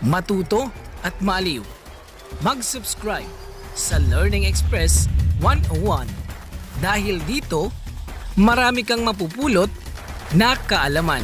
matuto at maaliw. Mag-subscribe sa Learning Express 101 dahil dito marami kang mapupulot na kaalaman.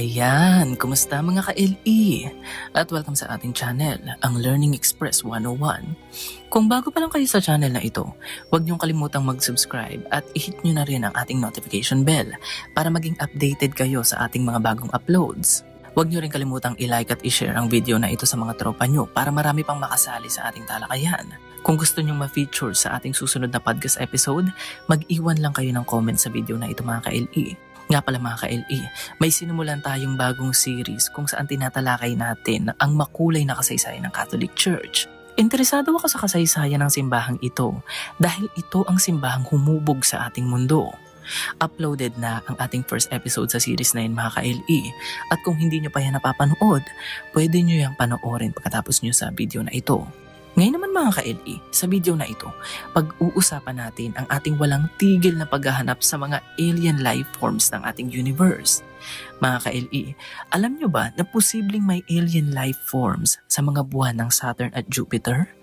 Ayan, kumusta mga ka-LE? At welcome sa ating channel, ang Learning Express 101. Kung bago pa lang kayo sa channel na ito, huwag niyong kalimutang mag-subscribe at i-hit niyo na rin ang ating notification bell para maging updated kayo sa ating mga bagong uploads. Huwag niyo rin kalimutang i-like at i-share ang video na ito sa mga tropa niyo para marami pang makasali sa ating talakayan. Kung gusto niyong ma-feature sa ating susunod na podcast episode, mag-iwan lang kayo ng comment sa video na ito mga ka-LE. Nga pala mga ka-LE, may sinimulan tayong bagong series kung saan tinatalakay natin ang makulay na kasaysayan ng Catholic Church. Interesado ako sa kasaysayan ng simbahang ito dahil ito ang simbahang humubog sa ating mundo. Uploaded na ang ating first episode sa series na yun mga ka-LE at kung hindi nyo pa yan napapanood, pwede nyo yung panoorin pagkatapos nyo sa video na ito. Ngayon naman mga ka-LE, sa video na ito, pag-uusapan natin ang ating walang tigil na paghahanap sa mga alien life forms ng ating universe. Mga ka-LE, alam nyo ba na posibleng may alien life forms sa mga buwan ng Saturn at Jupiter?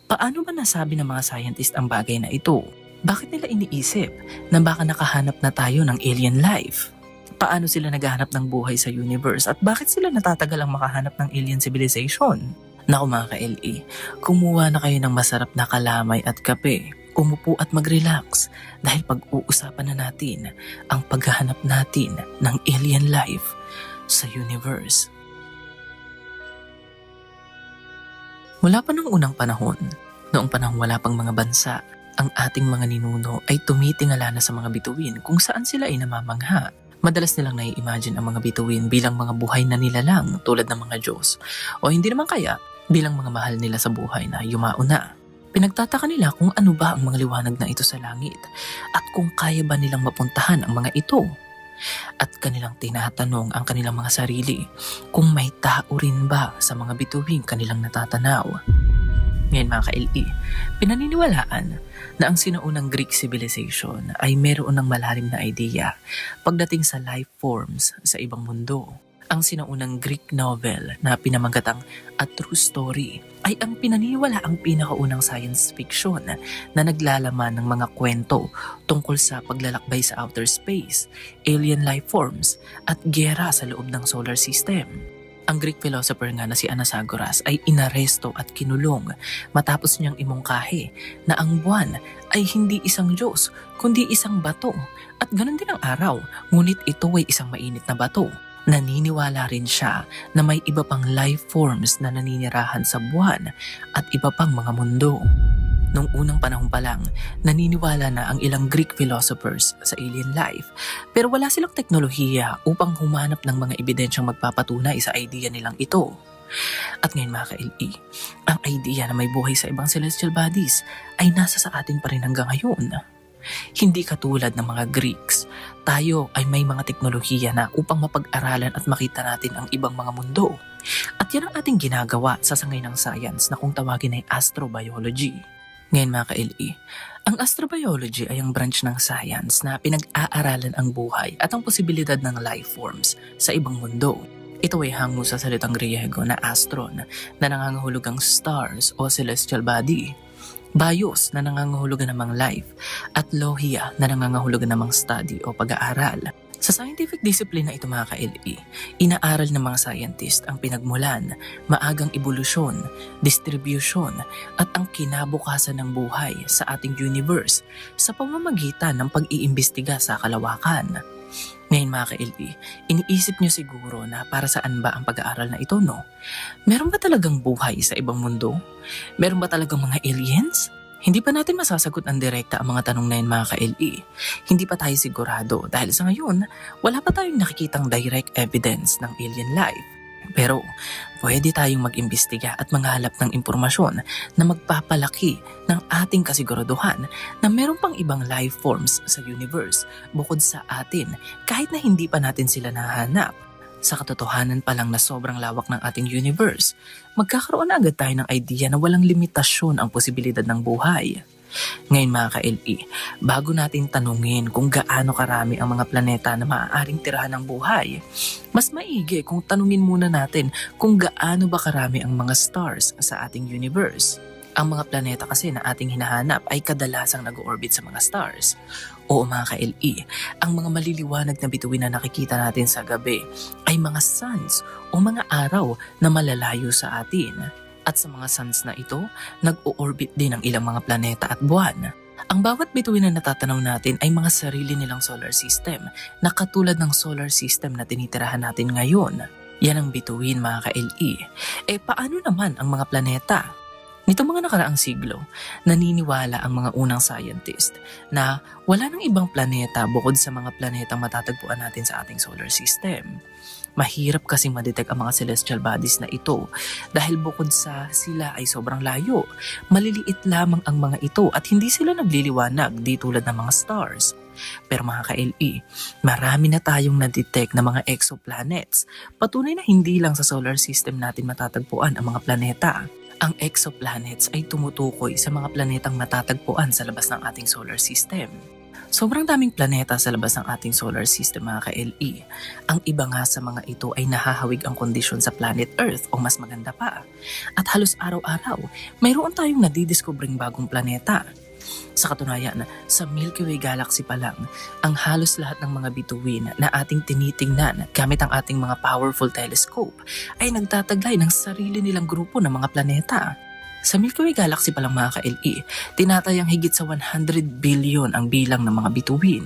Paano ba nasabi ng mga scientist ang bagay na ito? Bakit nila iniisip na baka nakahanap na tayo ng alien life? Paano sila naghahanap ng buhay sa universe at bakit sila natatagal ang makahanap ng alien civilization? Naku mga ka-LE, kumuha na kayo ng masarap na kalamay at kape, umupo at mag-relax dahil pag-uusapan na natin ang paghahanap natin ng alien life sa universe. Mula pa noong unang panahon, noong panahong wala pang mga bansa, ang ating mga ninuno ay tumitingala na sa mga bituin kung saan sila ay namamangha. Madalas nilang nai-imagine ang mga bituin bilang mga buhay na nilalang tulad ng mga Diyos o hindi naman kaya bilang mga mahal nila sa buhay na yumao na. Pinagtataka nila kung ano ba ang mga liwanag na ito sa langit at kung kaya ba nilang mapuntahan ang mga ito. At kanilang tinatanong ang kanilang mga sarili kung may tao rin ba sa mga bituing kanilang natatanaw. Ngayon mga ka-LE, pinaniniwalaan na ang sinaunang Greek civilization ay meron ng malalim na idea pagdating sa life forms sa ibang mundo. Ang sinaunang Greek novel na pinamagatang A True Story ay ang pinaniniwalaang pinakaunang science fiction na naglalaman ng mga kwento tungkol sa paglalakbay sa outer space, alien life forms at giyera sa loob ng solar system. Ang Greek philosopher nga na si Anaxagoras ay inaresto at kinulong matapos niyang imungkahi na ang buwan ay hindi isang Diyos kundi isang bato at ganoon din ang araw, ngunit ito ay isang mainit na bato. Naniniwala rin siya na may iba pang life forms na naninirahan sa buwan at iba pang mga mundo. Noong unang panahon pa lang, naniniwala na ang ilang Greek philosophers sa alien life pero wala silang teknolohiya upang humanap ng mga ebidensyang magpapatunay sa idea nilang ito. At ngayon mga ka-LE, ang idea na may buhay sa ibang celestial bodies ay nasa sa atin pa rin hanggang ngayon. Hindi katulad ng mga Greeks, tayo ay may mga teknolohiya na upang mapag-aralan at makita natin ang ibang mga mundo. At yan ang ating ginagawa sa sangay ng science na kung tawagin ay astrobiology. Ngayon mga ka-LE, ang astrobiology ay ang branch ng science na pinag-aaralan ang buhay at ang posibilidad ng life forms sa ibang mundo. Ito ay hango sa salitang Griego na astron na nangangahulugang stars o celestial body, bios na nangangahulugan namang life, at lohia na nangangahulugan namang study o pag-aaral. Sa scientific discipline na ito mga ka-LE, inaaral ng mga scientist ang pinagmulan, maagang ebolusyon, distribution at ang kinabukasan ng buhay sa ating universe sa pamamagitan ng pag-iimbestiga sa kalawakan. Ngayon mga ka-LE, iniisip nyo siguro na para saan ba ang pag-aaral na ito, no? Meron ba talagang buhay sa ibang mundo? Meron ba talagang mga aliens? Hindi pa natin masasagot ang direkta ang mga tanong na yun mga ka-LE. Hindi pa tayo sigurado dahil sa ngayon, wala pa tayong nakikitang direct evidence ng alien life. Pero pwede tayong mag-imbestiga at manghalap ng impormasyon na magpapalaki ng ating kasiguraduhan na meron pang ibang life forms sa universe bukod sa atin kahit na hindi pa natin sila nahanap. Sa katotohanan pa lang na sobrang lawak ng ating universe, magkakaroon na agad tayo ng idea na walang limitasyon ang posibilidad ng buhay. Ngayon mga ka-LE, bago natin tanungin kung gaano karami ang mga planeta na maaaring tirahan ng buhay, mas maigi kung tanungin muna natin kung gaano ba karami ang mga stars sa ating universe. Ang mga planeta kasi na ating hinahanap ay kadalasang nag-orbit sa mga stars. Oo mga ka-LE, ang mga maliliwanag na bituin na nakikita natin sa gabi ay mga suns o mga araw na malalayo sa atin. At sa mga suns na ito, nag-o-orbit din ang ilang mga planeta at buwan. Ang bawat bituin na natatanaw natin ay mga sarili nilang solar system na katulad ng solar system na tinitirahan natin ngayon. Yan ang bituin mga ka-LE. Paano naman ang mga planeta? Nitong mga nakaraang siglo, naniniwala ang mga unang scientist na wala nang ibang planeta bukod sa mga planetang matatagpuan natin sa ating solar system. Mahirap kasi ma-detect ang mga celestial bodies na ito dahil bukod sa sila ay sobrang layo, maliliit lamang ang mga ito at hindi sila nagliliwanag di tulad ng mga stars. Pero mga ka-LE, marami na tayong na-detect na mga exoplanets. Patunay na hindi lang sa solar system natin matatagpuan ang mga planeta. Ang exoplanets ay tumutukoy sa mga planetang matatagpuan sa labas ng ating solar system. Sobrang daming planeta sa labas ng ating solar system mga ka-LE. Ang iba nga sa mga ito ay nahahawig ang kondisyon sa planet Earth o mas maganda pa. At halos araw-araw, mayroon tayong nadidiscovering bagong planeta. Sa katunayan, sa Milky Way Galaxy pa lang, ang halos lahat ng mga bituin na ating tinitingnan gamit ang ating mga powerful telescope ay nagtataglay ng sarili nilang grupo ng mga planeta. Sa Milky Way Galaxy pa lang mga ka-LE, tinatayang higit sa 100 billion ang bilang ng mga bituin.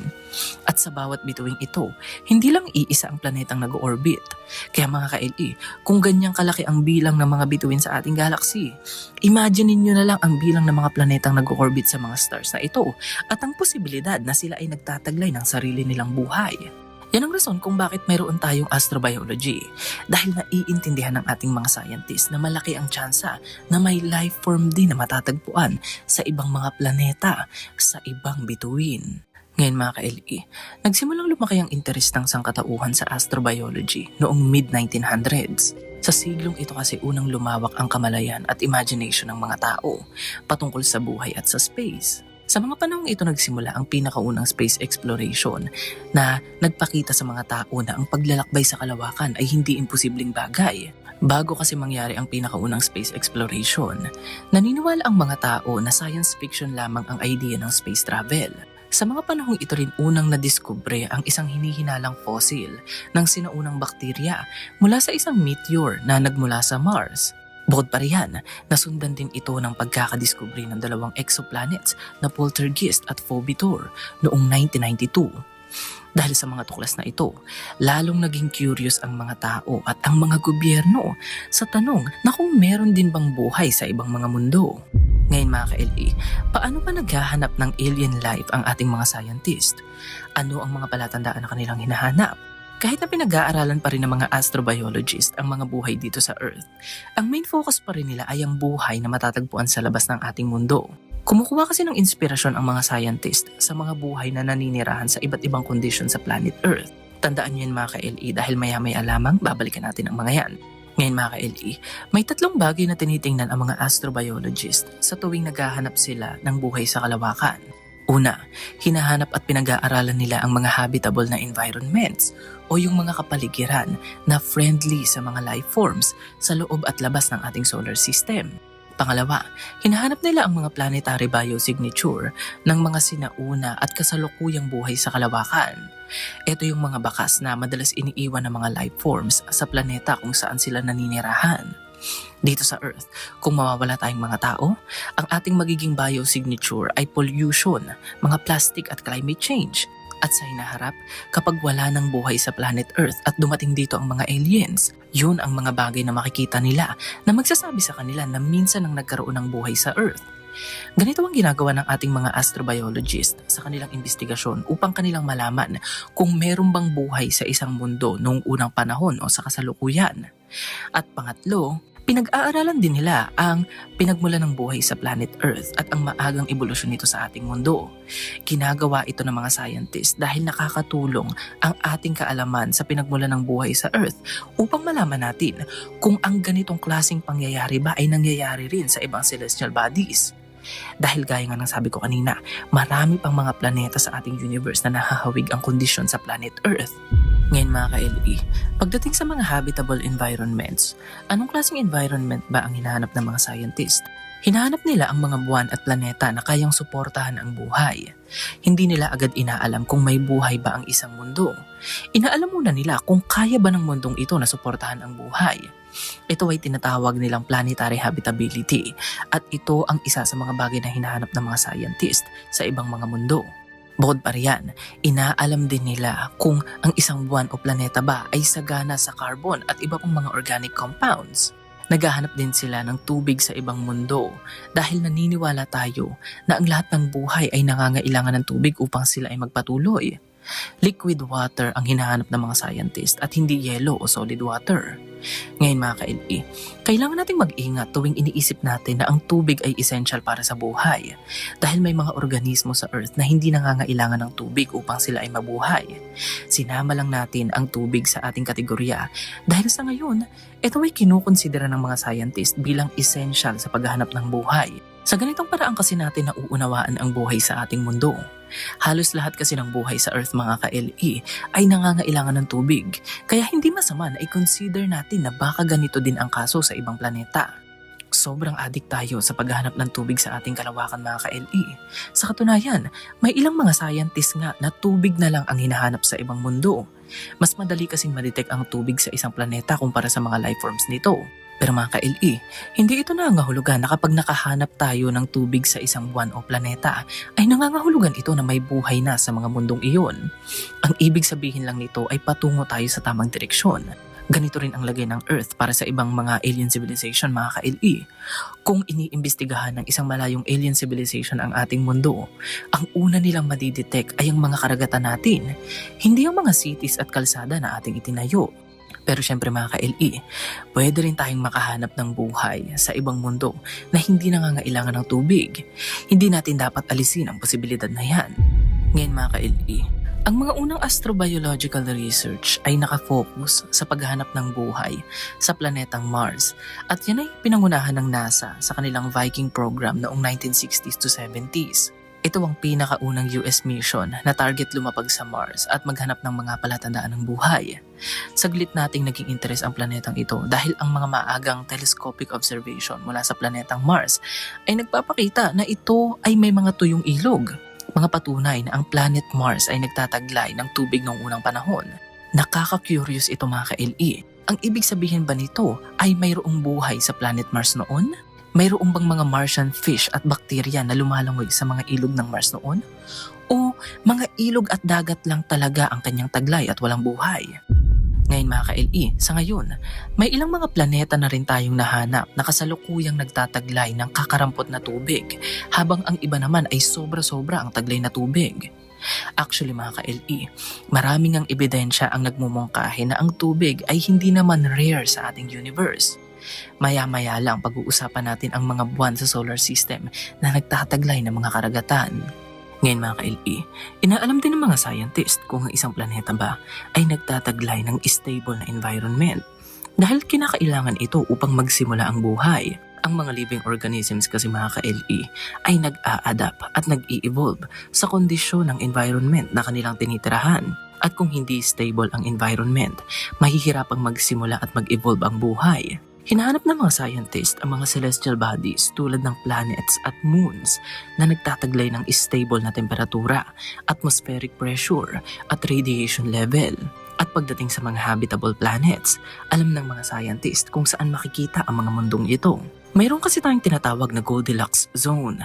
At sa bawat bituin ito, hindi lang iisa ang planetang nag-orbit. Kaya mga ka-LE, kung ganyang kalaki ang bilang ng mga bituin sa ating galaxy, imagine niyo na lang ang bilang ng mga planetang nag-orbit sa mga stars na ito at ang posibilidad na sila ay nagtataglay ng sarili nilang buhay. Yan ang rason kung bakit mayroon tayong astrobiology dahil naiintindihan ng ating mga scientists na malaki ang tsansa na may life form din na matatagpuan sa ibang mga planeta, sa ibang bituin. Ngayon mga ka-LE, nagsimulang lumaki ang interes ng sangkatauhan sa astrobiology noong mid-1900s. Sa siglong ito kasi unang lumawak ang kamalayan at imagination ng mga tao patungkol sa buhay at sa space. Sa mga panahong ito nagsimula ang pinakaunang space exploration na nagpakita sa mga tao na ang paglalakbay sa kalawakan ay hindi imposibleng bagay. Bago kasi mangyari ang pinakaunang space exploration, naniniwala ang mga tao na science fiction lamang ang idea ng space travel. Sa mga panahong ito rin unang nadiskubre ang isang hinihinalang fossil ng sinaunang bakterya mula sa isang meteor na nagmula sa Mars. Bukod pa riyan, nasundan din ito ng pagkakadiskubre ng dalawang exoplanets na Poltergeist at Phobetor noong 1992. Dahil sa mga tuklas na ito, lalong naging curious ang mga tao at ang mga gobyerno sa tanong na kung meron din bang buhay sa ibang mga mundo. Ngayon mga ka-LE, paano ba naghahanap ng alien life ang ating mga scientist? Ano ang mga palatandaan na kanilang hinahanap? Kahit na pinag-aaralan pa rin ng mga astrobiologist ang mga buhay dito sa Earth, ang main focus pa rin nila ay ang buhay na matatagpuan sa labas ng ating mundo. Kumukuha kasi ng inspirasyon ang mga scientist sa mga buhay na naninirahan sa iba't ibang kondisyon sa planet Earth. Tandaan niyo yan mga ka-LE dahil maya-maya lamang babalikan natin ang mga yan. Ngayon mga ka-LE, may tatlong bagay na tinitingnan ang mga astrobiologist sa tuwing naghahanap sila ng buhay sa kalawakan. Una, hinahanap at pinag-aaralan nila ang mga habitable na environments o yung mga kapaligiran na friendly sa mga life forms sa loob at labas ng ating solar system. Pangalawa, hinahanap nila ang mga planetary biosignature ng mga sinauna at kasalukuyang buhay sa kalawakan. Ito yung mga bakas na madalas iniiwan ng mga life forms sa planeta kung saan sila naninirahan. Dito sa Earth, kung mawawala tayong mga tao, ang ating magiging biosignature ay pollution, mga plastic at climate change. At sa hinaharap, kapag wala ng buhay sa planet Earth at dumating dito ang mga aliens, yun ang mga bagay na makikita nila na magsasabi sa kanila na minsan ang nagkaroon ng buhay sa Earth. Ganito ang ginagawa ng ating mga astrobiologist sa kanilang investigasyon upang kanilang malaman kung meron bang buhay sa isang mundo noong unang panahon o sa kasalukuyan. At pangatlo, Pinag-aaralan din nila ang pinagmulan ng buhay sa planet Earth at ang maagang ebolusyon nito sa ating mundo. Ginagawa ito ng mga scientists dahil nakakatulong ang ating kaalaman sa pinagmulan ng buhay sa Earth upang malaman natin kung ang ganitong klaseng pangyayari ba ay nangyayari rin sa ibang celestial bodies. Dahil gaya nga ng sabi ko kanina, marami pang mga planeta sa ating universe na nahahawig ang kondisyon sa planet Earth. Ngayon mga ka-LE, pagdating sa mga habitable environments, anong klaseng environment ba ang hinahanap ng mga scientist? Hinahanap nila ang mga buwan at planeta na kayang suportahan ang buhay. Hindi nila agad inaalam kung may buhay ba ang isang mundo. Inaalam muna nila kung kaya ba ng mundong ito na suportahan ang buhay. Ito ay tinatawag nilang planetary habitability at ito ang isa sa mga bagay na hinahanap ng mga scientist sa ibang mga mundo. Bukod pa riyan, inaalam din nila kung ang isang buwan o planeta ba ay sagana sa carbon at iba pang mga organic compounds. Naghahanap din sila ng tubig sa ibang mundo dahil naniniwala tayo na ang lahat ng buhay ay nangangailangan ng tubig upang sila ay magpatuloy. Liquid water ang hinahanap ng mga scientist at hindi yellow o solid water. Ngayon mga ka-LE, kailangan nating mag-ingat tuwing iniisip natin na ang tubig ay essential para sa buhay dahil may mga organismo sa Earth na hindi nangangailangan ng tubig upang sila ay mabuhay. Sinama lang natin ang tubig sa ating kategorya dahil sa ngayon, ito ay kinukonsidera ng mga scientist bilang essential sa paghahanap ng buhay. Sa ganitong paraan kasi natin nauunawaan ang buhay sa ating mundo. Halos lahat kasi ng buhay sa Earth mga ka-LE ay nangangailangan ng tubig, kaya hindi masama na i-consider natin na baka ganito din ang kaso sa ibang planeta. Sobrang addict tayo sa paghahanap ng tubig sa ating kalawakan mga ka-LE. Sa katunayan, may ilang mga scientists nga na tubig na lang ang hinahanap sa ibang mundo. Mas madali kasing ma-detect ang tubig sa isang planeta kumpara sa mga life forms nito. Pero mga ka-LE, hindi ito nangangahulugan na kapag nakahanap tayo ng tubig sa isang buwan o planeta, ay nangangahulugan ito na may buhay na sa mga mundong iyon. Ang ibig sabihin lang nito ay patungo tayo sa tamang direksyon. Ganito rin ang lagay ng Earth para sa ibang mga alien civilization mga ka-LE. Kung iniimbestigahan ng isang malayong alien civilization ang ating mundo, ang una nilang madidetect ay ang mga karagatan natin, hindi ang mga cities at kalsada na ating itinayo. Pero syempre mga ka-LE, pwede rin tayong makahanap ng buhay sa ibang mundo na hindi nangangailangan ng tubig. Hindi natin dapat alisin ang posibilidad na yan. Ngayon mga ka-LE, ang mga unang astrobiological research ay nakafocus sa paghahanap ng buhay sa planetang Mars at yan ay pinangunahan ng NASA sa kanilang Viking program noong 1960s to 70s. Ito ang pinakaunang US mission na target lumapag sa Mars at maghanap ng mga palatandaan ng buhay. Saglit nating naging interes ang planetang ito dahil ang mga maagang telescopic observation mula sa planetang Mars ay nagpapakita na ito ay may mga tuyong ilog. Mga patunay na ang planet Mars ay nagtataglay ng tubig noong unang panahon. Nakaka-curious ito mga ka-LE. Ang ibig sabihin ba nito ay mayroong buhay sa planet Mars noon? Mayroong bang mga Martian fish at bakterya na lumalangoy sa mga ilog ng Mars noon? O mga ilog at dagat lang talaga ang kanyang taglay at walang buhay? Ngayon mga ka-LE, sa ngayon, may ilang mga planeta na rin tayong nahanap na kasalukuyang nagtataglay ng kakarampot na tubig, habang ang iba naman ay sobra-sobra ang taglay na tubig. Actually mga ka-LE, maraming ang ebidensya ang nagmumungkahi na ang tubig ay hindi naman rare sa ating universe. Maya-maya lang pag-uusapan natin ang mga buwan sa solar system na nagtataglay ng mga karagatan. Ngayon mga ka-LE, inaalam din ng mga scientist kung ang isang planeta ba ay nagtataglay ng stable na environment dahil kinakailangan ito upang magsimula ang buhay. Ang mga living organisms kasi mga ka-LE ay nag-a-adapt at nag-i-evolve sa kondisyon ng environment na kanilang tinitirahan. At kung hindi stable ang environment, mahihirapang magsimula at mag-evolve ang buhay. Hinahanap ng mga scientist ang mga celestial bodies tulad ng planets at moons na nagtataglay ng stable na temperatura, atmospheric pressure at radiation level. At pagdating sa mga habitable planets, alam ng mga scientist kung saan makikita ang mga mundong ito. Mayroon kasi tayong tinatawag na Goldilocks zone.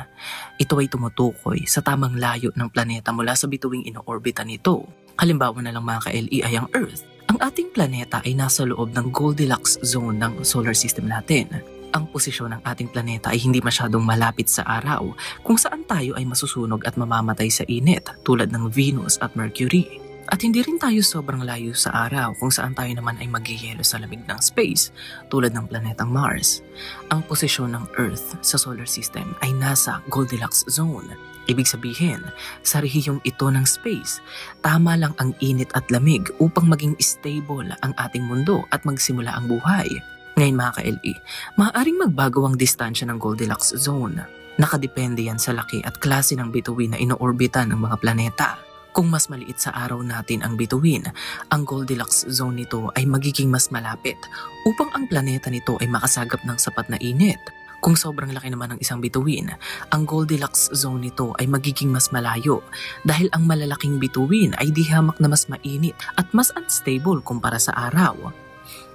Ito ay tumutukoy sa tamang layo ng planeta mula sa bituing inoorbitan nito. Halimbawa na lang mga ka-LE ay ang Earth. Ang ating planeta ay nasa loob ng Goldilocks zone ng solar system natin. Ang posisyon ng ating planeta ay hindi masyadong malapit sa araw kung saan tayo ay masusunog at mamamatay sa init tulad ng Venus at Mercury. At hindi rin tayo sobrang layo sa araw kung saan tayo naman ay magyayelo sa lamig ng space tulad ng planetang Mars. Ang posisyon ng Earth sa solar system ay nasa Goldilocks zone. Ibig sabihin, sa rehiyong ito ng space, tama lang ang init at lamig upang maging stable ang ating mundo at magsimula ang buhay. Ngayon mga ka-LE, maaaring magbago ang distansya ng Goldilocks zone. Nakadepende yan sa laki at klase ng bituin na inoorbitan ng mga planeta. Kung mas maliit sa araw natin ang bituin, ang Goldilocks zone nito ay magiging mas malapit upang ang planeta nito ay makasagap ng sapat na init. Kung sobrang laki naman ng isang bituin, ang Goldilocks zone nito ay magiging mas malayo dahil ang malalaking bituin ay di hamak na mas mainit at mas unstable kumpara sa araw.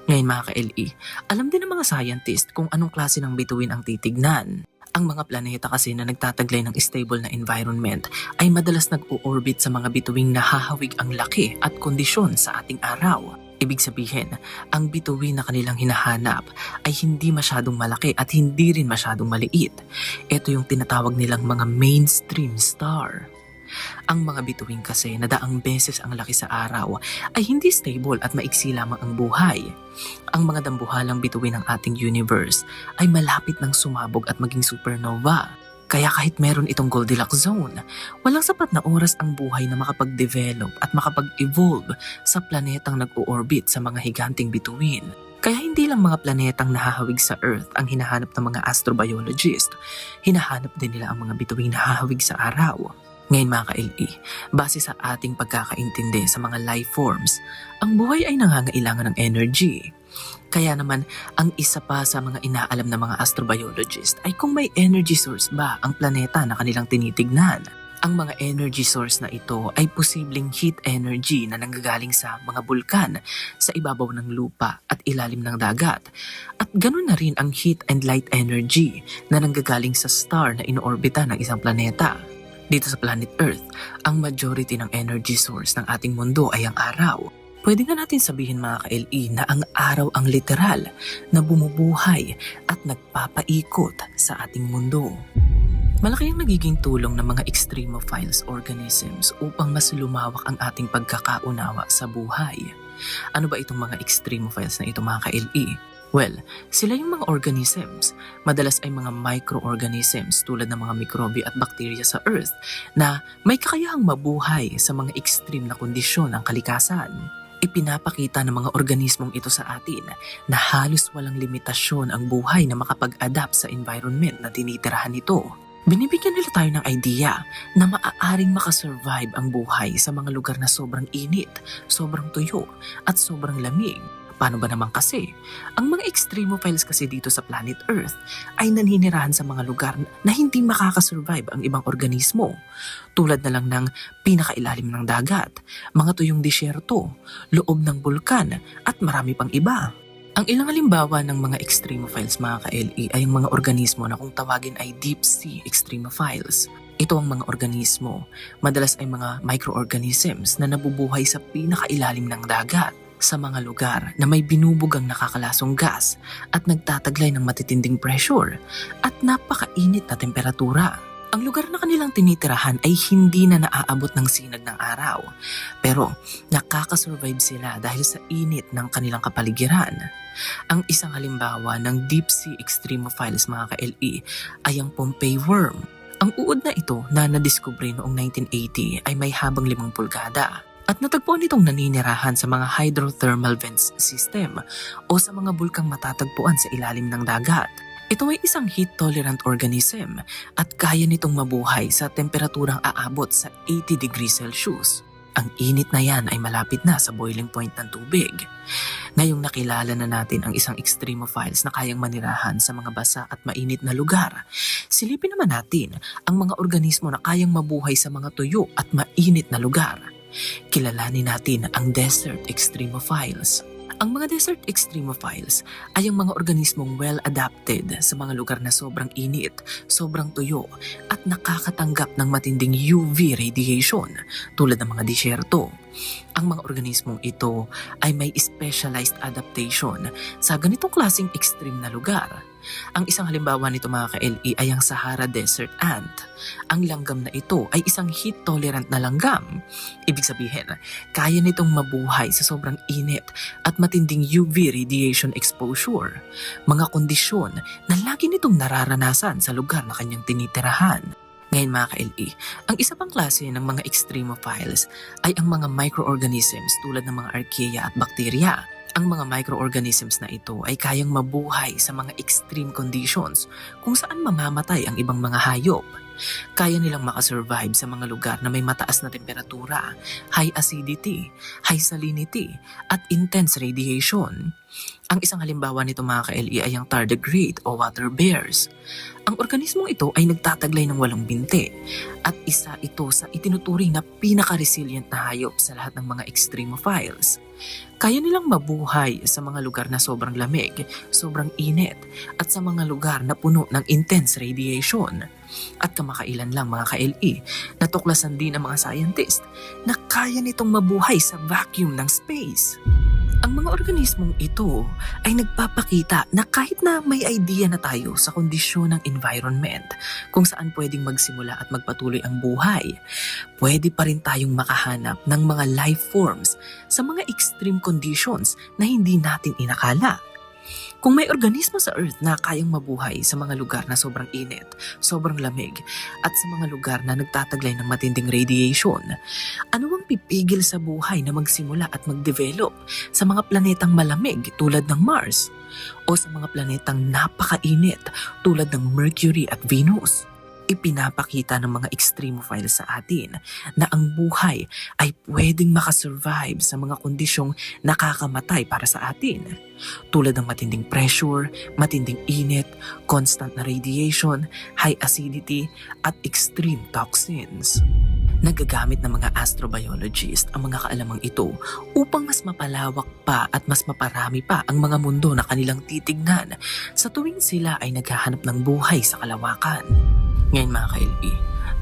Ngayon mga ka-LE, alam din ng mga scientist kung anong klase ng bituin ang titignan. Ang mga planeta kasi na nagtataglay ng stable na environment ay madalas nag-o-orbit sa mga bituing nahahawig ang laki at kondisyon sa ating araw. Ibig sabihin, ang bituin na kanilang hinahanap ay hindi masyadong malaki at hindi rin masyadong maliit. Ito yung tinatawag nilang mga mainstream star. Ang mga bituin kasi na daang beses ang laki sa araw ay hindi stable at maiksi lamang ang buhay. Ang mga dambuhalang bituin ng ating universe ay malapit ng sumabog at maging supernova. Kaya kahit meron itong Goldilocks zone, walang sapat na oras ang buhay na makapag-develop at makapag-evolve sa planetang nag-o-orbit sa mga higanting bituin. Kaya hindi lang mga planetang nahahawig sa Earth ang hinahanap ng mga astrobiologist, hinahanap din nila ang mga bituing nahahawig sa araw. Ngayon mga ka-LE, base sa ating pagkakaintindi sa mga life forms, ang buhay ay nangangailangan ng energy. Kaya naman, ang isa pa sa mga inaalam ng mga astrobiologist ay kung may energy source ba ang planeta na kanilang tinitignan. Ang mga energy source na ito ay posibleng heat energy na nanggagaling sa mga bulkan sa ibabaw ng lupa at ilalim ng dagat. At ganoon na rin ang heat and light energy na nanggagaling sa star na inoorbitan ng isang planeta. Dito sa planet Earth, ang majority ng energy source ng ating mundo ay ang araw. Pwede nga natin sabihin mga ka-LE na ang araw ang literal na bumubuhay at nagpapaikot sa ating mundo. Malaki ang nagiging tulong ng mga extremophiles organisms upang mas lumawak ang ating pagkakaunawa sa buhay. Ano ba itong mga extremophiles na ito mga ka-LE? Well, sila yung mga organisms. Madalas ay mga microorganisms tulad ng mga mikrobyo at bakterya sa Earth na may kakayahang mabuhay sa mga extreme na kondisyon ng kalikasan. Ipinapakita ng mga organismong ito sa atin na halos walang limitasyon ang buhay na makapag-adapt sa environment na tinitirahan nito. Binibigyan nila tayo ng idea na maaaring makasurvive ang buhay sa mga lugar na sobrang init, sobrang tuyo at sobrang lamig. Paano ba naman kasi? Ang mga extremophiles kasi dito sa planet Earth ay naninirahan sa mga lugar na hindi makakasurvive ang ibang organismo. Tulad na lang ng pinakailalim ng dagat, mga tuyong disyerto, loob ng bulkan at marami pang iba. Ang ilang halimbawa ng mga extremophiles mga ka-LE ay ang mga organismo na kung tawagin ay deep sea extremophiles. Ito ang mga organismo, madalas ay mga microorganisms na nabubuhay sa pinakailalim ng dagat, sa mga lugar na may binubugang nakakalasong gas at nagtataglay ng matitinding pressure at napakainit na temperatura. Ang lugar na kanilang tinitirahan ay hindi na naaabot ng sinag ng araw, pero nakakasurvive sila dahil sa init ng kanilang kapaligiran. Ang isang halimbawa ng deep sea extremophiles mga ka-LE ay ang Pompeii worm. Ang uod na ito na nadiskubre noong 1980 ay may habang 5 pulgada. At natagpuan itong naninirahan sa mga hydrothermal vents system o sa mga bulkang matatagpuan sa ilalim ng dagat. Ito ay isang heat-tolerant organism at kaya nitong mabuhay sa temperaturang aabot sa 80 degrees Celsius. Ang init na yan ay malapit na sa boiling point ng tubig. Ngayong nakilala na natin ang isang extremophiles na kayang manirahan sa mga basa at mainit na lugar, silipin naman natin ang mga organismo na kayang mabuhay sa mga tuyo at mainit na lugar. Kilalanin natin ang desert extremophiles. Ang mga desert extremophiles ay ang mga organismong well-adapted sa mga lugar na sobrang init, sobrang tuyo at nakakatanggap ng matinding UV radiation tulad ng mga disyerto. Ang mga organismong ito ay may specialized adaptation sa ganitong klaseng extreme na lugar. Ang isang halimbawa nito mga ka-LE ay ang Sahara Desert Ant. Ang langgam na ito ay isang heat-tolerant na langgam. Ibig sabihin, kaya nitong mabuhay sa sobrang init at matinding UV radiation exposure, mga kondisyon na lagi nitong nararanasan sa lugar na kanyang tinitirahan. Ngayon mga ka-LE, ang isa pang klase ng mga extremophiles ay ang mga microorganisms tulad ng mga archaea at bakterya. Ang mga microorganisms na ito ay kayang mabuhay sa mga extreme conditions kung saan mamamatay ang ibang mga hayop. Kaya nilang makasurvive sa mga lugar na may mataas na temperatura, high acidity, high salinity, at intense radiation. Ang isang halimbawa nito mga ka-LE ay ang tardigrade o water bears. Ang organismong ito ay nagtataglay ng walang binti at isa ito sa itinuturing na pinaka-resilient na hayop sa lahat ng mga extremophiles. Kaya nilang mabuhay sa mga lugar na sobrang lamig, sobrang init, at sa mga lugar na puno ng intense radiation. At kamakailan lang mga ka-LE, natuklasan din ng mga scientist na kaya nitong mabuhay sa vacuum ng space. Ang mga organismong ito ay nagpapakita na kahit na may idea na tayo sa kondisyon ng environment kung saan pwedeng magsimula at magpatuloy ang buhay, pwede pa rin tayong makahanap ng mga life forms sa mga extreme conditions na hindi natin inakala. Kung may organismo sa Earth na kayang mabuhay sa mga lugar na sobrang init, sobrang lamig, at sa mga lugar na nagtataglay ng matinding radiation, ano ang pipigil sa buhay na magsimula at mag-develop sa mga planetang malamig tulad ng Mars o sa mga planetang napakainit tulad ng Mercury at Venus? Ipinapakita ng mga extremophiles sa atin na ang buhay ay pwedeng makasurvive sa mga kondisyong nakakamatay para sa atin. Tulad ng matinding pressure, matinding init, constant na radiation, high acidity, at extreme toxins. Nagagamit ng mga astrobiologist ang mga kaalamang ito upang mas mapalawak pa at mas maparami pa ang mga mundo na kanilang titignan sa tuwing sila ay naghahanap ng buhay sa kalawakan. Ngayon mga ka-LE,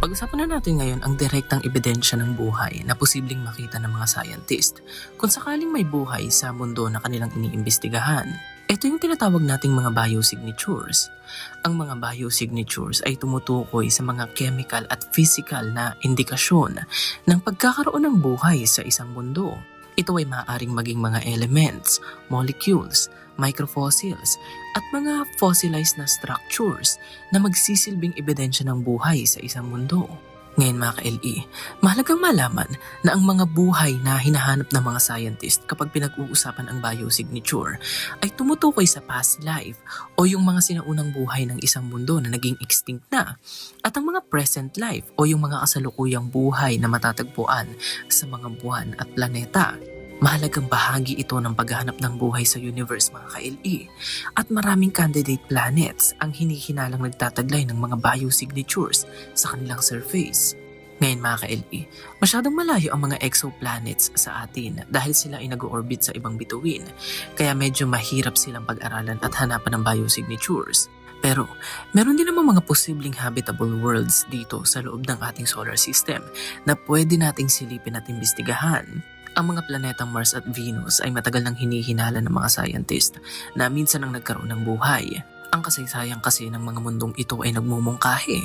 pag-usapan na natin ngayon ang direktang ebidensya ng buhay na posibleng makita ng mga scientist kung sakaling may buhay sa mundo na kanilang iniimbestigahan. Ito yung tinatawag nating mga biosignatures. Ang mga biosignatures ay tumutukoy sa mga chemical at physical na indikasyon ng pagkakaroon ng buhay sa isang mundo. Ito ay maaaring maging mga elements, molecules, microfossils, at mga fossilized na structures na magsisilbing ebidensya ng buhay sa isang mundo. Ngayon mga ka-LE, mahalagang malaman na ang mga buhay na hinahanap ng mga scientist kapag pinag-uusapan ang biosignature ay tumutukoy sa past life o yung mga sinaunang buhay ng isang mundo na naging extinct na, at ang mga present life o yung mga kasalukuyang buhay na matatagpuan sa mga buwan at planeta. Mahalagang bahagi ito ng paghahanap ng buhay sa universe mga ka-LE, at maraming candidate planets ang hinihinalang nagtataglay ng mga biosignatures sa kanilang surface. Ngayon mga ka-LE, masyadong malayo ang mga exoplanets sa atin dahil sila ay nag-orbit sa ibang bituin, kaya medyo mahirap silang pag-aralan at hanapan ng biosignatures. Pero meron din naman mga posibleng habitable worlds dito sa loob ng ating solar system na pwede nating silipin at imbestigahan. Ang mga planetang Mars at Venus ay matagal nang hinihinala ng mga scientist na minsan ang nagkaroon ng buhay. Ang kasaysayan kasi ng mga mundong ito ay nagmumungkahi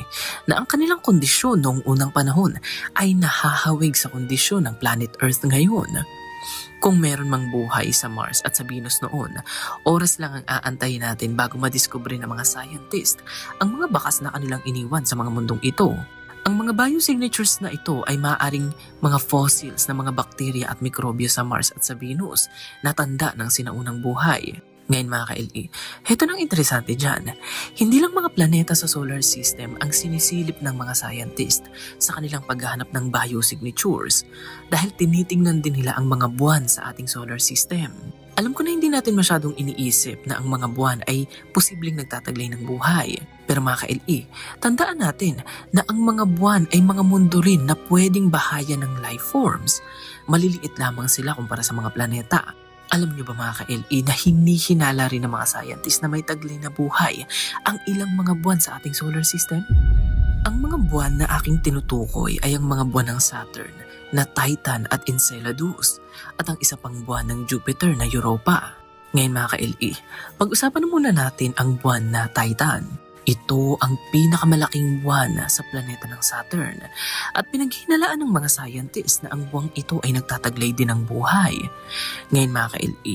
na ang kanilang kondisyon noong unang panahon ay nahahawig sa kondisyon ng planet Earth ngayon. Kung meron mang buhay sa Mars at sa Venus noon, oras lang ang aantayin natin bago madiskubre ng mga scientist ang mga bakas na kanilang iniwan sa mga mundong ito. Ang mga biosignatures na ito ay maaaring mga fossils ng mga bakterya at mikrobyo sa Mars at sa Venus na tanda ng sinaunang buhay. Ngayon mga ka-LE, heto nang interesante dyan. Hindi lang mga planeta sa solar system ang sinisilip ng mga scientist sa kanilang paghahanap ng biosignatures dahil tinitingnan din nila ang mga buwan sa ating solar system. Alam ko na hindi natin masyadong iniisip na ang mga buwan ay posibleng nagtataglay ng buhay. Pero mga ka-LE, tandaan natin na ang mga buwan ay mga mundo rin na pwedeng bahayan ng life forms. Maliliit lamang sila kumpara sa mga planeta. Alam niyo ba mga ka-LE na hinihinala rin ng mga scientists na may taglay na buhay ang ilang mga buwan sa ating solar system? Ang mga buwan na aking tinutukoy ay ang mga buwan ng Saturn na Titan at Enceladus, at ang isa pang buwan ng Jupiter na Europa. Ngayon mga ka-LE, pag-usapan muna natin ang buwan na Titan. Ito ang pinakamalaking buwan sa planeta ng Saturn at pinaghinalaan ng mga scientists na ang buwang ito ay nagtataglay din ng buhay. Ngayon mga ka-LE,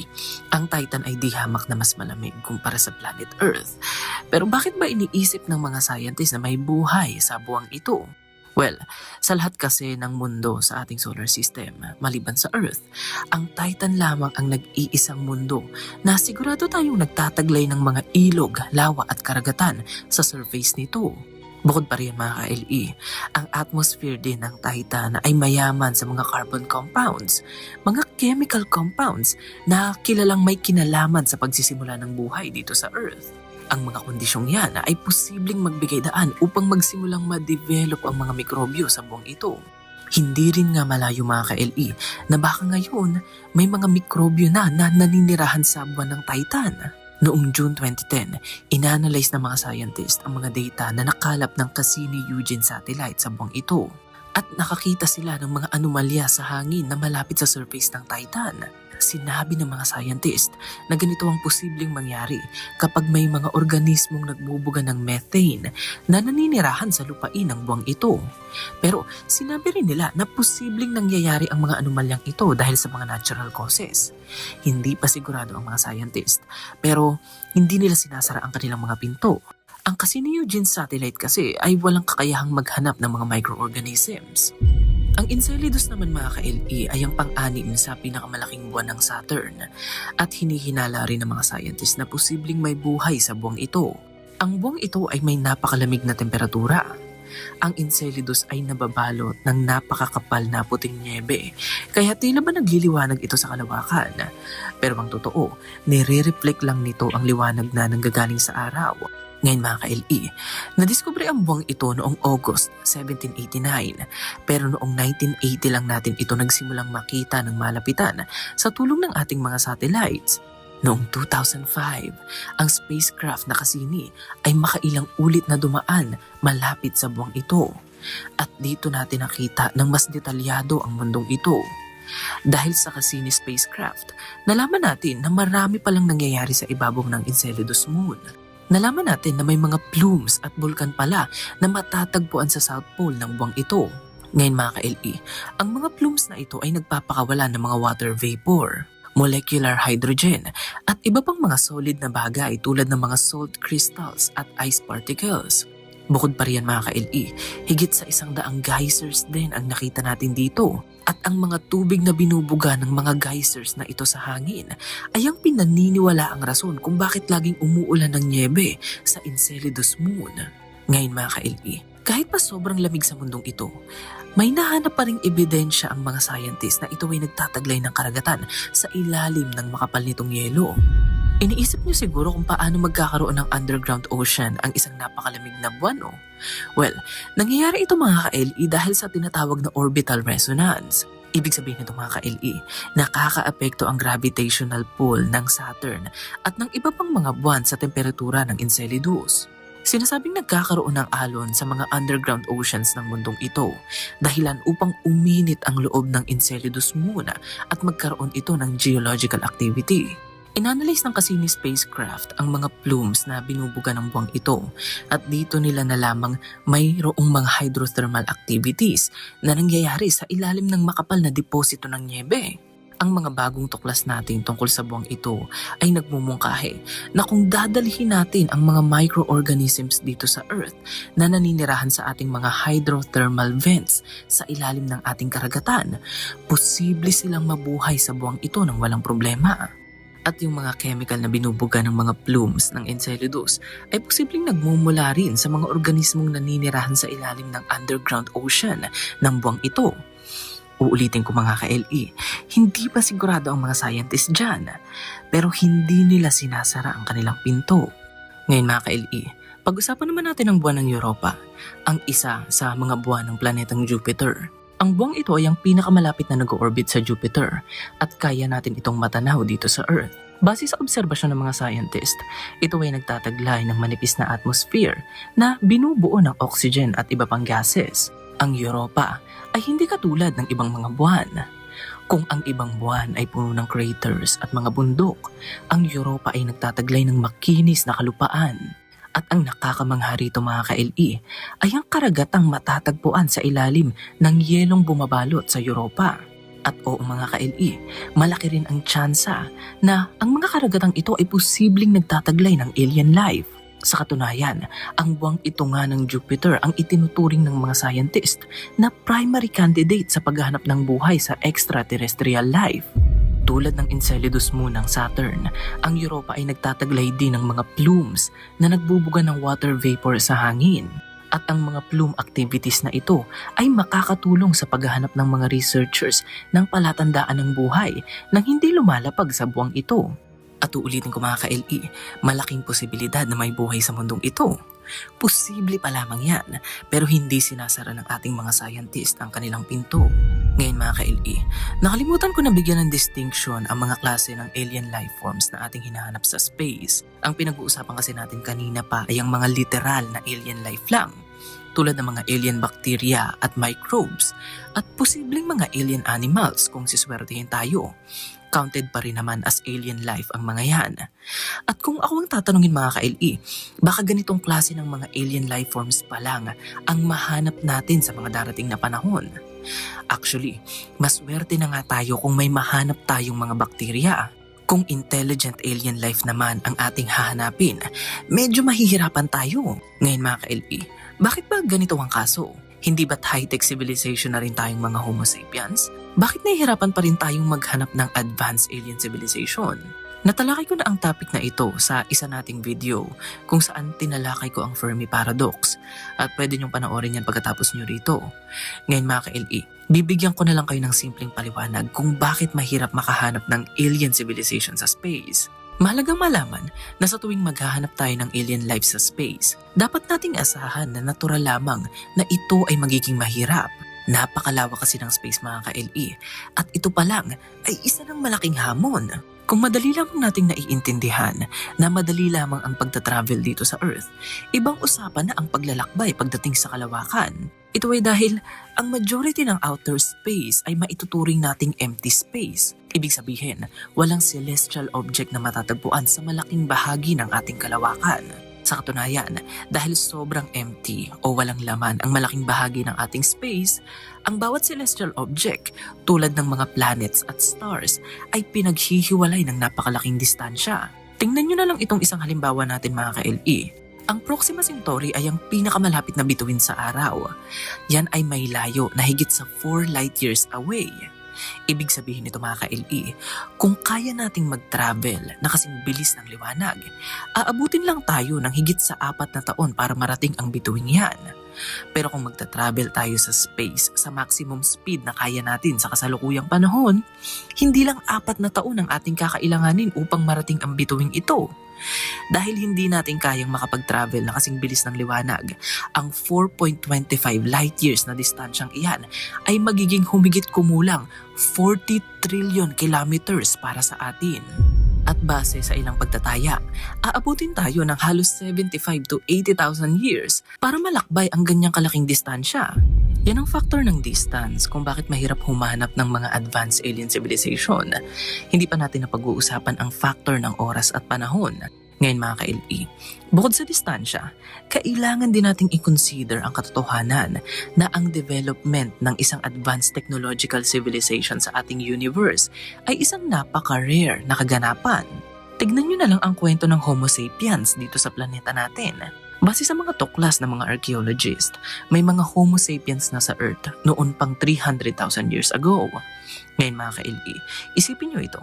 ang Titan ay di hamak na mas malamig kumpara sa planet Earth. Pero bakit ba iniisip ng mga scientists na may buhay sa buwang ito? Well, sa lahat kasi ng mundo sa ating solar system, maliban sa Earth, ang Titan lamang ang nag-iisang mundo na sigurado tayong nagtataglay ng mga ilog, lawa at karagatan sa surface nito. Bukod pa rin mga ka-LE, ang atmosphere din ng Titan ay mayaman sa mga carbon compounds, mga chemical compounds na kilalang may kinalaman sa pagsisimula ng buhay dito sa Earth. Ang mga kondisyong yan ay posibleng magbigay daan upang magsimulang ma-develop ang mga mikrobyo sa buwang ito. Hindi rin nga malayo mga ka-LE na baka ngayon may mga mikrobyo na naninirahan sa buwan ng Titan. Noong June 2010, inanalyze ng mga scientist ang mga data na nakalap ng Cassini-Huygens satellite sa buwang ito. At nakakita sila ng mga anomalya sa hangin na malapit sa surface ng Titan. Sinabi ng mga scientist na ganito ang posibleng mangyari kapag may mga organismong nagbubuga ng methane na naninirahan sa lupain ng buwang ito. Pero sinabi rin nila na posibleng nangyayari ang mga anomalyang ito dahil sa mga natural causes. Hindi pa sigurado ang mga scientist, pero hindi nila sinasara ang kanilang mga pinto. Ang Cassini-Huygens satellite kasi ay walang kakayahang maghanap ng mga microorganisms. Ang Enceladus naman mga ka-LE ay ang pang-anim sa pinakamalaking buwan ng Saturn at hinihinala rin ng mga scientists na posibleng may buhay sa buwang ito. Ang buwang ito ay may napakalamig na temperatura. Ang Enceladus ay nababalot ng napakakapal na puting niebe kaya tila ba nagliliwanag ito sa kalawakan. Pero ang totoo, nire-reflect lang nito ang liwanag na nanggagaling sa araw. Ngayon mga ka-LE, nadiskubre ang buwang ito noong August 1789 pero noong 1980 lang natin ito nagsimulang makita ng malapitan sa tulong ng ating mga satellites. Noong 2005, ang spacecraft na Cassini ay makailang ulit na dumaan malapit sa buwang ito. At dito natin nakita ng mas detalyado ang mundong ito. Dahil sa Cassini spacecraft, nalaman natin na marami palang nangyayari sa ibabaw ng Enceladus Moon. Nalaman natin na may mga plumes at bulkan pala na matatagpuan sa South Pole ng buwang ito. Ngayon mga ka-LE, ang mga plumes na ito ay nagpapakawalan ng mga water vapor, molecular hydrogen at iba pang mga solid na bagay tulad ng mga salt crystals at ice particles. Bukod pa riyan mga ka-LE, higit sa 100 geysers din ang nakita natin dito. At ang mga tubig na binubuga ng mga geysers na ito sa hangin ay ang pinaniniwala ang rason kung bakit laging umuulan ng niebe sa Enceladus Moon. Ngayon mga ka-LE, kahit pa sobrang lamig sa mundong ito, may nahanap pa ring ebidensya ang mga scientists na ito ay nagtataglay ng karagatan sa ilalim ng makapal nitong yelo. Iniisip niyo siguro kung paano magkakaroon ng underground ocean ang isang napakalamig na buwan, no? Well, nangyayari ito mga ka-LE dahil sa tinatawag na orbital resonance. Ibig sabihin nito mga ka-LE, nakakaapekto ang gravitational pull ng Saturn at ng iba pang mga buwan sa temperatura ng Enceladus. Sinasabing nagkakaroon ng alon sa mga underground oceans ng mundong ito, dahilan upang uminit ang loob ng Enceladus Moon at magkaroon ito ng geological activity. Inanalyze ng Cassini spacecraft ang mga plumes na binubuga ng buwang ito at dito nila nalamang mayroong mga hydrothermal activities na nangyayari sa ilalim ng makapal na deposito ng niebe. Ang mga bagong tuklas natin tungkol sa buwang ito ay nagmumungkahi na kung dadalhin natin ang mga microorganisms dito sa Earth na naninirahan sa ating mga hydrothermal vents sa ilalim ng ating karagatan, posible silang mabuhay sa buwang ito ng walang problema. At yung mga chemical na binubuga ng mga plumes ng Enceladus ay posibleng nagmumula rin sa mga organismong naninirahan sa ilalim ng underground ocean ng buwang ito. Uulitin ko mga ka-LE, hindi pa sigurado ang mga scientists dyan, pero hindi nila sinasara ang kanilang pinto. Ngayon mga ka-LE, pag-usapan naman natin ang buwan ng Europa, ang isa sa mga buwan ng planetang Jupiter. Ang buwang ito ay ang pinakamalapit na nag-orbit sa Jupiter at kaya natin itong matanaw dito sa Earth. Base sa obserbasyon ng mga scientist, ito ay nagtataglay ng manipis na atmosphere na binubuo ng oxygen at iba pang gases. Ang Europa ay hindi katulad ng ibang mga buwan. Kung ang ibang buwan ay puno ng craters at mga bundok, ang Europa ay nagtataglay ng makinis na kalupaan. At ang nakakamangha rito mga ka-LE ay ang karagatang matatagpuan sa ilalim ng yelong bumabalot sa Europa. At oo mga ka-LE, malaki rin ang tsansa na ang mga karagatang ito ay posibleng nagtataglay ng alien life. Sa katunayan, ang buwang ito nga ng Jupiter ang itinuturing ng mga scientist na primary candidate sa paghahanap ng buhay sa extraterrestrial life. Tulad ng Enceladus moon ng Saturn, ang Europa ay nagtataglay din ng mga plumes na nagbubuga ng water vapor sa hangin. At ang mga plume activities na ito ay makakatulong sa paghahanap ng mga researchers ng palatandaan ng buhay nang hindi lumalapag sa buwang ito. At uulitin ko mga ka-LE, malaking posibilidad na may buhay sa mundong ito. Posible pa lamang yan, pero hindi sinasara ng ating mga scientist ang kanilang pinto. Ngayon mga ka-LE, nakalimutan ko na bigyan ng distinction ang mga klase ng alien life forms na ating hinahanap sa space. Ang pinag-uusapan kasi natin kanina pa ay ang mga literal na alien life lang, tulad ng mga alien bacteria at microbes, at posibleng mga alien animals kung siswertehin tayo. Counted pa rin naman as alien life ang mga yan. At kung ako ang tatanungin mga ka-LE, baka ganitong klase ng mga alien life forms pa lang ang mahanap natin sa mga darating na panahon. Actually, maswerte na nga tayo kung may mahanap tayong mga bakterya. Kung intelligent alien life naman ang ating hahanapin, medyo mahihirapan tayo. Ngayon mga ka-LE, bakit ba ganito ang kaso? Hindi ba't high-tech civilization na rin tayong mga Homo sapiens? Bakit nahihirapan pa rin tayong maghanap ng advanced alien civilization? Natalakay ko na ang topic na ito sa isa nating video kung saan tinalakay ko ang Fermi Paradox at pwede niyong panoorin yan pagkatapos niyo rito. Ngayon mga ka-LE, bibigyan ko na lang kayo ng simpleng paliwanag kung bakit mahirap makahanap ng alien civilization sa space. Mahalagang malaman na sa tuwing maghahanap tayo ng alien life sa space, dapat nating asahan na natural lamang na ito ay magiging mahirap. Napakalawak kasi ng space mga ka-LE at ito pa lang ay isa ng malaking hamon. Kung madali lamang nating naiintindihan na madali lamang ang pagta-travel dito sa Earth, ibang usapan na ang paglalakbay pagdating sa kalawakan. Ito ay dahil ang majority ng outer space ay maituturing nating empty space. Ibig sabihin, walang celestial object na matatagpuan sa malaking bahagi ng ating kalawakan. Sa katunayan, dahil sobrang empty o walang laman ang malaking bahagi ng ating space, ang bawat celestial object tulad ng mga planets at stars ay pinaghihiwalay ng napakalaking distansya. Tingnan nyo na lang itong isang halimbawa natin mga ka-LE. Ang Proxima Centauri ay ang pinakamalapit na bituin sa araw. Yan ay may layo na higit sa 4 light years away. Ibig sabihin nito mga ka-LE, kung kaya nating mag-travel na kasing bilis ng liwanag, aabutin lang tayo ng higit sa 4 na taon para marating ang bituing yan. Pero kung magta-travel tayo sa space sa maximum speed na kaya natin sa kasalukuyang panahon, hindi lang 4 na taon ang ating kakailanganin upang marating ang bituing ito. Dahil hindi natin kayang makapag-travel na kasing bilis ng liwanag, ang 4.25 light years na distansyang iyan ay magiging humigit kumulang 40 trillion kilometers para sa atin. At base sa ilang pagtataya, aabutin tayo ng halos 75 to 80,000 years para malakbay ang ganyang kalaking distansya. Yan ang factor ng distance kung bakit mahirap humanap ng mga advanced alien civilization. Hindi pa natin napag-uusapan ang factor ng oras at panahon. Ngayon mga ka-LE, bukod sa distansya, kailangan din nating i-consider ang katotohanan na ang development ng isang advanced technological civilization sa ating universe ay isang napaka-rare na kaganapan. Tignan nyo na lang ang kwento ng Homo sapiens dito sa planeta natin. Base sa mga tuklas ng mga archaeologist, may mga Homo sapiens na sa Earth noon pang 300,000 years ago. Ngayon mga ka-LE, isipin nyo ito.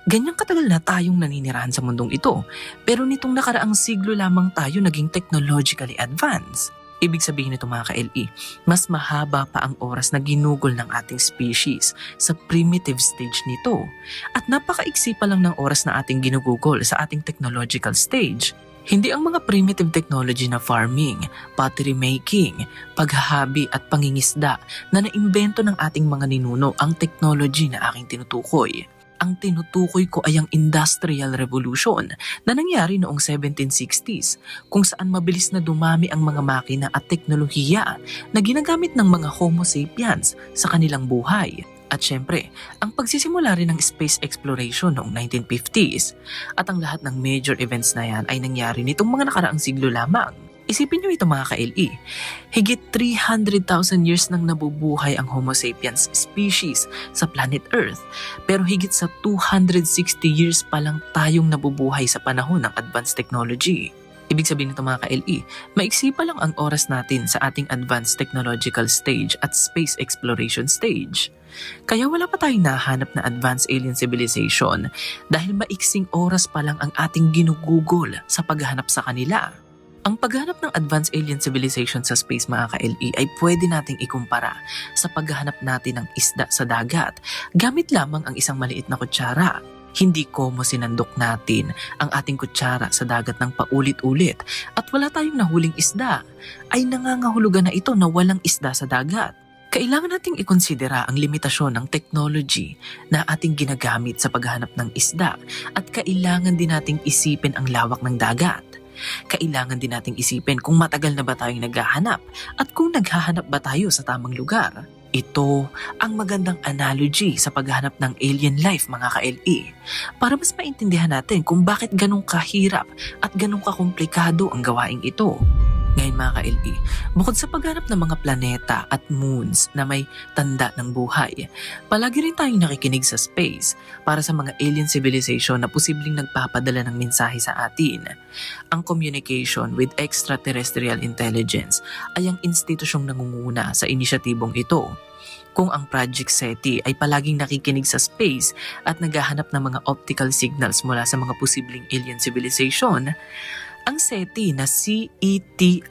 Ganyang katagal na tayong naninirahan sa mundong ito, pero nitong nakaraang siglo lamang tayo naging technologically advanced. Ibig sabihin nito mga ka-LE, mas mahaba pa ang oras na ginugol ng ating species sa primitive stage nito. At napakaiksi pa lang ng oras na ating ginugugol sa ating technological stage. Hindi ang mga primitive technology na farming, pottery making, paghahabi at pangingisda na naimbento ng ating mga ninuno ang technology na aking tinutukoy. Ang tinutukoy ko ay ang Industrial Revolution na nangyari noong 1760s kung saan mabilis na dumami ang mga makina at teknolohiya na ginagamit ng mga Homo sapiens sa kanilang buhay. At syempre, ang pagsisimula rin ng space exploration noong 1950s at ang lahat ng major events na yan ay nangyari nitong mga nakaraang siglo lamang. Isipin nyo ito mga ka-LE, higit 300,000 years nang nabubuhay ang Homo sapiens species sa planet Earth, pero higit sa 260 years pa lang tayong nabubuhay sa panahon ng advanced technology. Ibig sabihin nito mga ka-LE, maiksi pa lang ang oras natin sa ating advanced technological stage at space exploration stage. Kaya wala pa tayong nahanap na advanced alien civilization dahil maiksing oras pa lang ang ating ginugugol sa paghahanap sa kanila. Ang paghahanap ng advanced alien civilization sa space mga ka-LE ay pwede nating ikumpara sa paghahanap natin ng isda sa dagat gamit lamang ang isang maliit na kutsara. Hindi ko mo sinandok natin ang ating kutsara sa dagat ng paulit-ulit at wala tayong nahuling isda, ay nangangahulugan na ito na walang isda sa dagat. Kailangan nating ikonsidera ang limitasyon ng technology na ating ginagamit sa paghahanap ng isda at kailangan din nating isipin ang lawak ng dagat. Kailangan din nating isipin kung matagal na ba tayong naghahanap at kung naghahanap ba tayo sa tamang lugar. Ito ang magandang analogy sa paghahanap ng alien life mga ka-LE para mas maintindihan natin kung bakit ganun kahirap at ganun kakomplikado ang gawaing ito. Ngayon mga ka-LE, bukod sa paghanap ng mga planeta at moons na may tanda ng buhay, palagi rin tayong nakikinig sa space para sa mga alien civilization na posibleng nagpapadala ng mensahe sa atin. Ang communication with extraterrestrial intelligence ay ang institusyong nangunguna sa inisyatibong ito. Kung ang Project SETI ay palaging nakikinig sa space at naghahanap ng mga optical signals mula sa mga posibleng alien civilization, ang SETI na CETI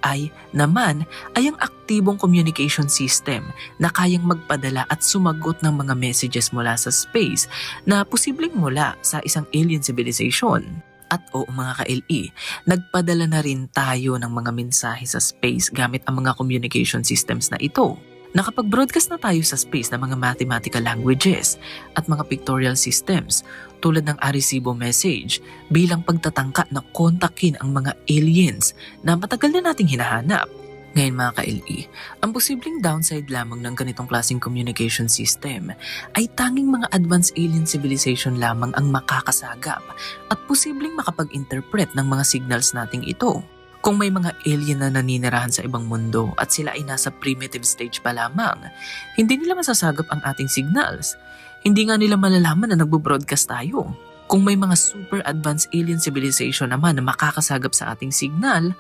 naman ay ang aktibong communication system na kayang magpadala at sumagot ng mga messages mula sa space na posibleng mula sa isang alien civilization. At oo mga ka-LE, nagpadala na rin tayo ng mga mensahe sa space gamit ang mga communication systems na ito. Nakapag-broadcast na tayo sa space ng mga mathematical languages at mga pictorial systems tulad ng Arecibo message bilang pagtatangka na kontakin ang mga aliens na matagal na nating hinahanap. Ngayon mga ka-LE, ang posibleng downside lamang ng ganitong klaseng communication system ay tanging mga advanced alien civilization lamang ang makakasagap at posibleng makapag-interpret ng mga signals nating ito. Kung may mga alien na naninirahan sa ibang mundo at sila ay nasa primitive stage pa lamang, hindi nila masasagap ang ating signals. Hindi nga nila malalaman na nagbo-broadcast tayo. Kung may mga super advanced alien civilization naman na makakasagap sa ating signal,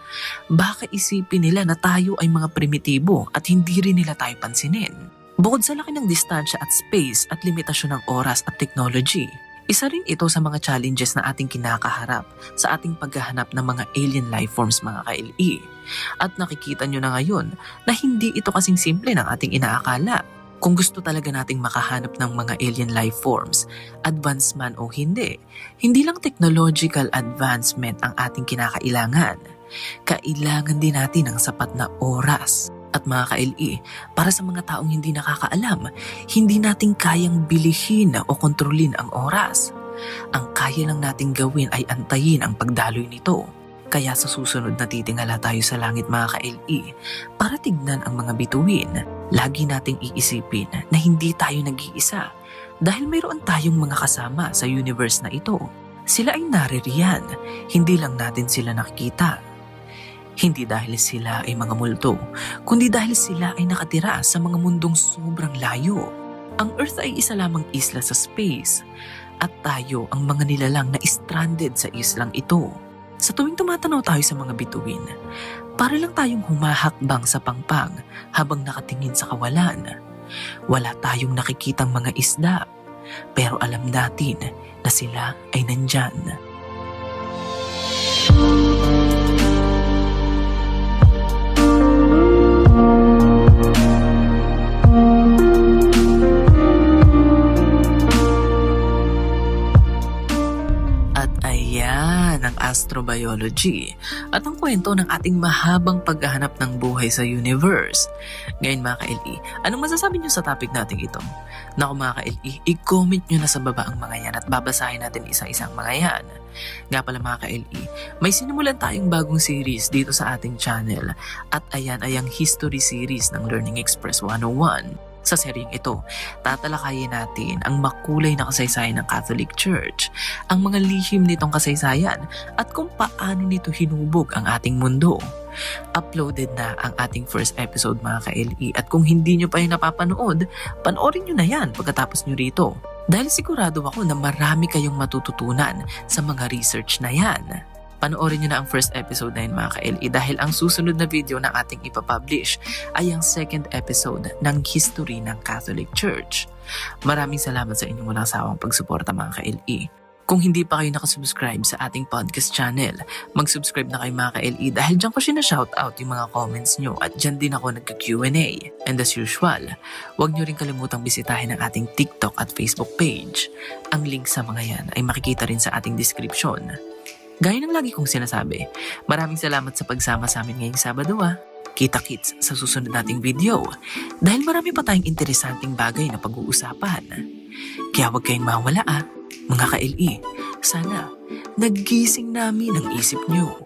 baka isipin nila na tayo ay mga primitibo at hindi rin nila tayo pansinin. Bukod sa laki ng distansya at space at limitasyon ng oras at technology, isa rin ito sa mga challenges na ating kinakaharap sa ating paghahanap ng mga alien life forms mga ka-LE. At nakikita nyo na ngayon na hindi ito kasing simple ng ating inaakala. Kung gusto talaga nating makahanap ng mga alien life forms, advanced man o hindi lang technological advancement ang ating kinakailangan. Kailangan din natin ng sapat na oras. At mga ka-LE, para sa mga taong hindi nakakaalam, hindi natin kayang bilihin o kontrolin ang oras. Ang kaya lang nating gawin ay antayin ang pagdaloy nito. Kaya sa susunod na titingala tayo sa langit mga ka-LE, para tignan ang mga bituin, lagi nating iisipin na hindi tayo nag-iisa dahil mayroon tayong mga kasama sa universe na ito. Sila ay naririyan, hindi lang natin sila nakikita. Hindi dahil sila ay mga multo, kundi dahil sila ay nakatira sa mga mundong sobrang layo. Ang Earth ay isa lamang isla sa space at tayo ang mga nilalang na stranded sa islang ito. Sa tuwing tumatanaw tayo sa mga bituin, para lang tayong humahakbang sa pangpang habang nakatingin sa kawalan. Wala tayong nakikitang mga isda, pero alam natin na sila ay nandyan. Ng astrobiology at ang kwento ng ating mahabang paghahanap ng buhay sa universe. Ngayon mga ka-LE, anong masasabi nyo sa topic natin ito? Naku mga ka-LE, i-comment nyo na sa baba ang mga yan at babasahin natin isa-isang mga yan. Nga pala mga ka-LE, may sinimulan tayong bagong series dito sa ating channel at ayan ay ang history series ng Learning Express 101. Sa seryeng ito, tatalakayin natin ang makulay na kasaysayan ng Catholic Church, ang mga lihim nitong kasaysayan at kung paano nito hinubog ang ating mundo. Uploaded na ang ating first episode mga ka-LE at kung hindi nyo pa yung napapanood, panoorin nyo na yan pagkatapos nyo rito. Dahil sigurado ako na marami kayong matututunan sa mga research na yan. Panoorin nyo na ang first episode na yun mga ka-LE dahil ang susunod na video na ating ipapublish ay ang second episode ng history ng Catholic Church. Maraming salamat sa inyong walang sawang pagsuporta mga ka-LE. Kung hindi pa kayo nakasubscribe sa ating podcast channel, mag-subscribe na kayo mga ka-LE dahil dyan ko shoutout yung mga comments nyo at dyan din ako nagka-Q&A. And as usual, huwag nyo rin kalimutang bisitahin ang ating TikTok at Facebook page. Ang link sa mga yan ay makikita rin sa ating description. Gaya ng lagi kong sinasabi, maraming salamat sa pagsama sa amin ngayong Sabado Kita-kits sa susunod nating video dahil marami pa tayong interesanting bagay na pag-uusapan. Kaya huwag kayong mawala mga ka-LE. Sana naggising namin ang isip nyo.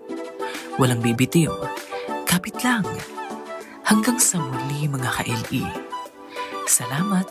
Walang bibitiw, kapit lang. Hanggang sa muli mga ka-LE. Salamat!